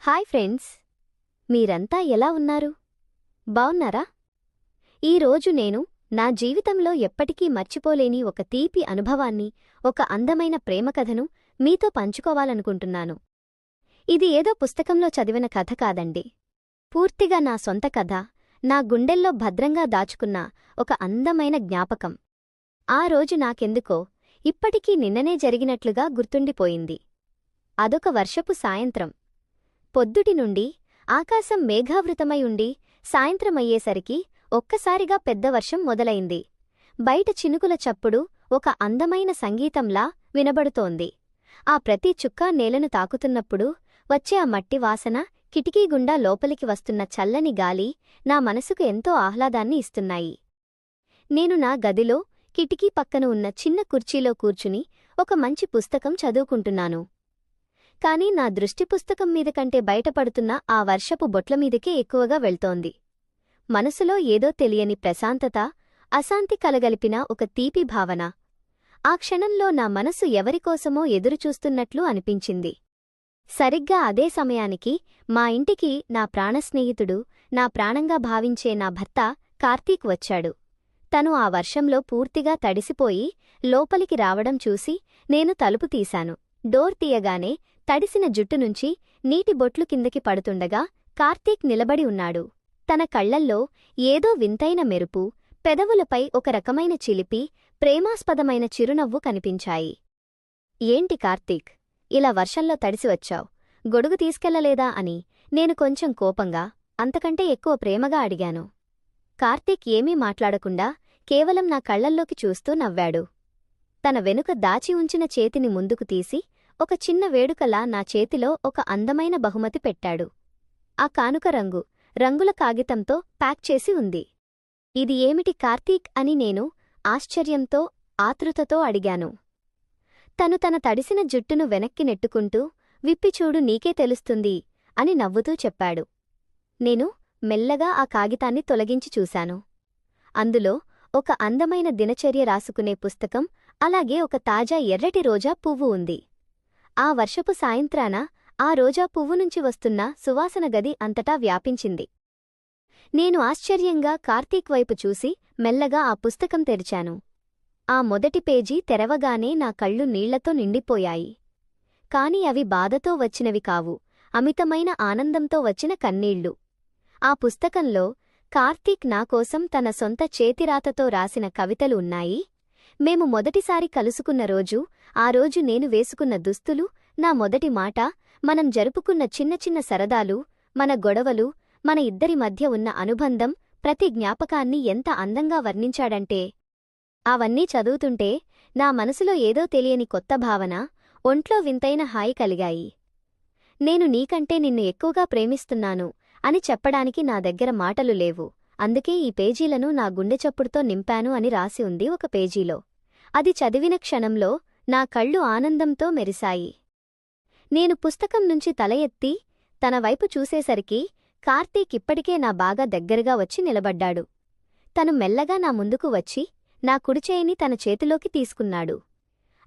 Hi friends, మీరంతా ఎలా ఉన్నారు? బావున్నారా? ఈరోజు నేను నా జీవితంలో ఎప్పటికీ మర్చిపోలేని ఒక తీపి అనుభవాన్ని, ఒక అందమైన ప్రేమకథను మీతో పంచుకోవాలనుకుంటున్నాను. ఇది ఏదో పుస్తకంలో చదివిన కథ కాదండి. పూర్తిగా నా సొంత కథ, నా గుండెల్లో భద్రంగా దాచుకున్న ఒక అందమైన జ్ఞాపకం. ఆ రోజు నాకెందుకో ఇప్పటికీ నిన్ననే జరిగినట్లుగా గుర్తుండిపోయింది. అదొక వర్షపు సాయంత్రం. పొద్దుటి నుండి ఆకాశం మేఘావృతమై ఉండి సాయంత్రమయ్యేసరికి ఒక్కసారిగా పెద్ద వర్షం మొదలైంది. బయట చినుకుల చప్పుడు ఒక అందమైన సంగీతంలా వినబడుతోంది. ఆ ప్రతి చుక్కా నేలను తాకుతున్నప్పుడు వచ్చే ఆ మట్టి వాసన, కిటికీగుండా లోపలికి వస్తున్న చల్లని గాలి నా మనసుకు ఎంతో ఆహ్లాదాన్ని ఇస్తున్నాయి. నేను నా గదిలో కిటికీ పక్కన ఉన్న చిన్న కుర్చీలో కూర్చుని ఒక మంచి పుస్తకం చదువుకుంటున్నాను. కాని నా దృష్టి పుస్తకం మీద కంటే బయటపడుతున్న ఆ వర్షపు బొట్లమీదకే ఎక్కువగా వెళ్తోంది. మనసులో ఏదో తెలియని ప్రశాంతత, అశాంతి కలగలిపిన ఒక తీపి భావన. ఆ క్షణంలో నా మనసు ఎవరికోసమో ఎదురుచూస్తున్నట్లు అనిపించింది. సరిగ్గా అదే సమయానికి మా ఇంటికి నా ప్రాణస్నేహితుడు, నా ప్రాణంగా భావించే నా భర్త కార్తీక్ వచ్చాడు. తను ఆ వర్షంలో పూర్తిగా తడిసిపోయి లోపలికి రావడం చూసి నేను తలుపు తీశాను. డోర్ తీయగానే తడిసిన జుట్టునుంచి నీటి బొట్లు కిందకి పడుతుండగా కార్తీక్ నిలబడి ఉన్నాడు. తన కళ్లల్లో ఏదో వింతైన మెరుపు, పెదవులపై ఒక రకమైన చిలిపి, ప్రేమాస్పదమైన చిరునవ్వు కనిపించాయి. ఏంటి కార్తీక్, ఇలా వర్షంలో తడిసివచ్చావ్? గొడుగు తీసుకెళ్లలేదా అని నేను కొంచెం కోపంగా, అంతకంటే ఎక్కువ ప్రేమగా అడిగాను. కార్తీక్ ఏమీ మాట్లాడకుండా కేవలం నా కళ్లల్లోకి చూస్తూ నవ్వాడు. తన వెనుక దాచి ఉంచిన చేతిని ముందుకు తీసి ఒక చిన్న వేడుకలా నా చేతిలో ఒక అందమైన బహుమతి పెట్టాడు. ఆ కానుక రంగుల కాగితంతో ప్యాక్ చేసి ఉంది. ఇది ఏమిటి కార్తీక్ అని నేను ఆశ్చర్యంతో, ఆతృతతో అడిగాను. తను తన తడిసిన జుట్టును వెనక్కి నెట్టుకుంటూ, విప్పిచూడు నీకే తెలుస్తుంది అని నవ్వుతూ చెప్పాడు. నేను మెల్లగా ఆ కాగితాన్ని తొలగించి చూశాను. అందులో ఒక అందమైన దినచర్య రాసుకునే పుస్తకం, అలాగే ఒక తాజా ఎర్రటి రోజా పువ్వు ఉంది. ఆ వర్షపు సాయంత్రాన ఆ రోజా పువ్వునుంచి వస్తున్న సువాసన గది అంతటా వ్యాపించింది. నేను ఆశ్చర్యంగా కార్తీక్ వైపు చూసి మెల్లగా ఆ పుస్తకం తెరిచాను. ఆ మొదటి పేజీ తెరవగానే నా కళ్ళు నీళ్లతో నిండిపోయాయి. కాని అవి బాధతో వచ్చినవి కావు, అమితమైన ఆనందంతో వచ్చిన కన్నీళ్లు. ఆ పుస్తకంలో కార్తీక్ నాకోసం తన సొంత చేతిరాతతో రాసిన కవితలు ఉన్నాయి. మేము మొదటిసారి కలుసుకున్న రోజు, ఆ రోజు నేను వేసుకున్న దుస్తులు, నా మొదటి మాట, మనం జరుపుకున్న చిన్న చిన్న సరదాలు, మన గొడవలు, మన ఇద్దరి మధ్య ఉన్న అనుబంధం, ప్రతి జ్ఞాపకాన్ని ఎంత అందంగా వర్ణించాడంటే అవన్నీ చదువుతుంటే నా మనసులో ఏదో తెలియని కొత్త భావన, ఒంట్లో వింతైన హాయి కలిగాయి. నేను నీకంటే నిన్ను ఎక్కువగా ప్రేమిస్తున్నాను అని చెప్పడానికి నా దగ్గర మాటలు లేవు. అందుకే ఈ పేజీలను నా గుండెచప్పుడుతో నింపాను అని రాసి ఉంది ఒక పేజీలో. అది చదివిన క్షణంలో నా కళ్ళు ఆనందంతో మెరిశాయి. నేను పుస్తకం నుంచి తల ఎత్తి తన వైపు చూసేసరికి కార్తీక్ ఇప్పటికే నా బాగా దగ్గరగా వచ్చి నిలబడ్డాడు. తను మెల్లగా నా ముందుకు వచ్చి నా కుడిచేయిని తన చేతిలోకి తీసుకున్నాడు.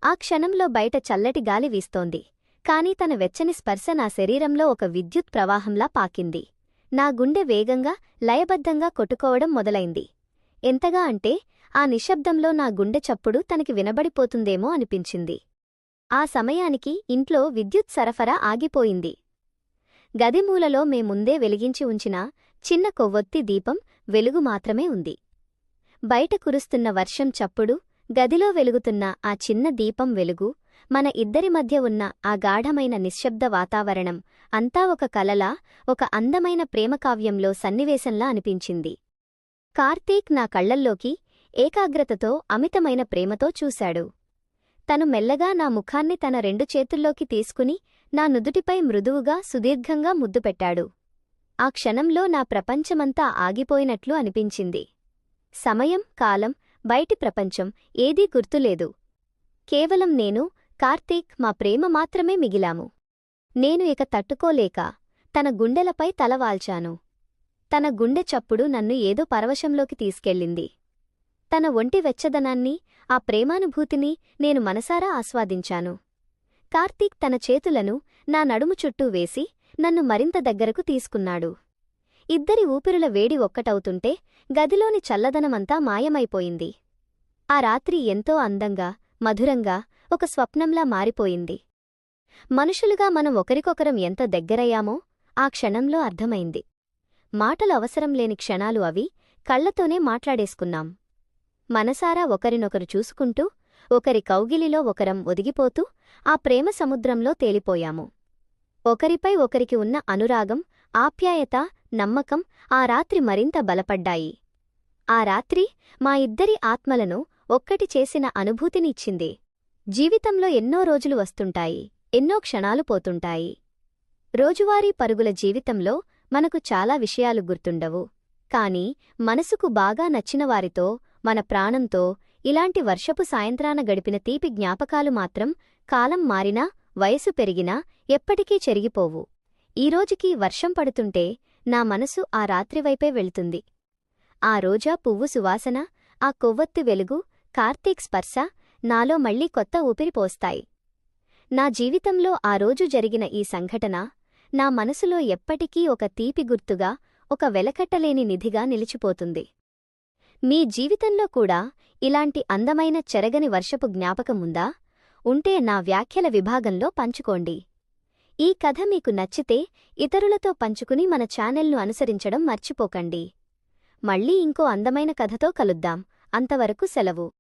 ఆ క్షణంలో బయట చల్లటి గాలి వీస్తోంది. కాని తన వెచ్చని స్పర్శ నా శరీరంలో ఒక విద్యుత్ ప్రవాహంలా పాకింది. నా గుండె వేగంగా, లయబద్ధంగా కొట్టుకోవడం మొదలైంది. ఎంతగా అంటే ఆ నిశ్శబ్దంలో నా గుండె చప్పుడు తనకి వినబడిపోతుందేమో అనిపించింది. ఆ సమయానికి ఇంట్లో విద్యుత్ సరఫరా ఆగిపోయింది. గదిమూలలో మేముందే వెలిగించి ఉంచిన చిన్న కొవ్వొత్తి దీపం వెలుగు మాత్రమే ఉంది. బయట కురుస్తున్న వర్షం చప్పుడు, గదిలో వెలుగుతున్న ఆ చిన్న దీపం వెలుగు, మన ఇద్దరి మధ్య ఉన్న ఆ గాఢమైన నిశ్శబ్ద వాతావరణం అంతా ఒక కలలా, ఒక అందమైన ప్రేమకావ్యంలో సన్నివేశంలా అనిపించింది. కార్తీక్ నా కళ్లల్లోకి ఏకాగ్రతతో, అమితమైన ప్రేమతో చూశాడు. తను మెల్లగా నా ముఖాన్ని తన రెండు చేతుల్లోకి తీసుకుని నా నుదుటిపై మృదువుగా, సుదీర్ఘంగా ముద్దు పెట్టాడు. ఆ క్షణంలో నా ప్రపంచమంతా ఆగిపోయినట్లు అనిపించింది. సమయం, కాలం, బయటి ప్రపంచం ఏదీ గుర్తులేదు. కేవలం నేను, కార్తీక్, మా ప్రేమ మాత్రమే మిగిలాము. నేను ఇక తట్టుకోలేక తన గుండెలపై తలవాల్చాను. తన గుండె చప్పుడు నన్ను ఏదో పరవశంలోకి తీసుకెళ్ళింది. తన ఒంటి వెచ్చదనాన్ని, ఆ ప్రేమానుభూతిని నేను మనసారా ఆస్వాదించాను. కార్తీక్ తన చేతులను నా నడుము చుట్టూ వేసి నన్ను మరింత దగ్గరకు తీసుకున్నాడు. ఇద్దరి ఊపిరుల వేడి ఒక్కటవుతుంటే గదిలోని చల్లదనమంతా మాయమైపోయింది. ఆ రాత్రి ఎంతో అందంగా, మధురంగా, ఒక స్వప్నంలా మారిపోయింది. మనుషులుగా మనం ఒకరికొకరం ఎంత దగ్గరయ్యామో ఆ క్షణంలో అర్థమైంది. మాటలు అవసరం లేని క్షణాలు అవి, కళ్లతోనే మాట్లాడేసుకున్నాం. మనసారా ఒకరినొకరు చూసుకుంటూ, ఒకరి కౌగిలిలో ఒకరం ఒదిగిపోతూ ఆ ప్రేమ సముద్రంలో తేలిపోయాము. ఒకరిపై ఒకరికి ఉన్న అనురాగం, ఆప్యాయత, నమ్మకం ఆ రాత్రి మరింత బలపడ్డాయి. ఆ రాత్రి మా ఇద్దరి ఆత్మలను ఒక్కటి చేసిన అనుభూతినిచ్చింది. జీవితంలో ఎన్నో రోజులు వస్తుంటాయి, ఎన్నో క్షణాలు పోతుంటాయి. రోజువారీ పరుగుల జీవితంలో మనకు చాలా విషయాలు గుర్తుండవు. కాని మనసుకు బాగా నచ్చినవారితో, మన ప్రాణంతో ఇలాంటి వర్షపు సాయంత్రాన గడిపిన తీపి జ్ఞాపకాలు మాత్రం కాలం మారినా, వయసు పెరిగినా ఎప్పటికీ చెరిగిపోవు. ఈరోజుకి వర్షం పడుతుంటే నా మనసు ఆ రాత్రివైపే వెళ్తుంది. ఆ రోజా పువ్వు సువాసన, ఆ కొవ్వొత్తు వెలుగు, కార్తీక్ స్పర్శ నాలో మళ్లీ కొత్త ఊపిరి పోస్తాయి. నా జీవితంలో ఆ రోజు జరిగిన ఈ సంఘటన నా మనసులో ఎప్పటికీ ఒక తీపి గుర్తుగా, ఒక వెలకట్టలేని నిధిగా నిలిచిపోతుంది. మీ జీవితంలో కూడా ఇలాంటి అందమైన చెరగని వర్షపు జ్ఞాపకముందా? ఉంటే నా వ్యాఖ్యల విభాగంలో పంచుకోండి. ఈ కథ మీకు నచ్చితే ఇతరులతో పంచుకుని మన ఛానల్ను అనుసరించడం మర్చిపోకండి. మళ్ళీ ఇంకో అందమైన కథతో కలుద్దాం. అంతవరకు సెలవు.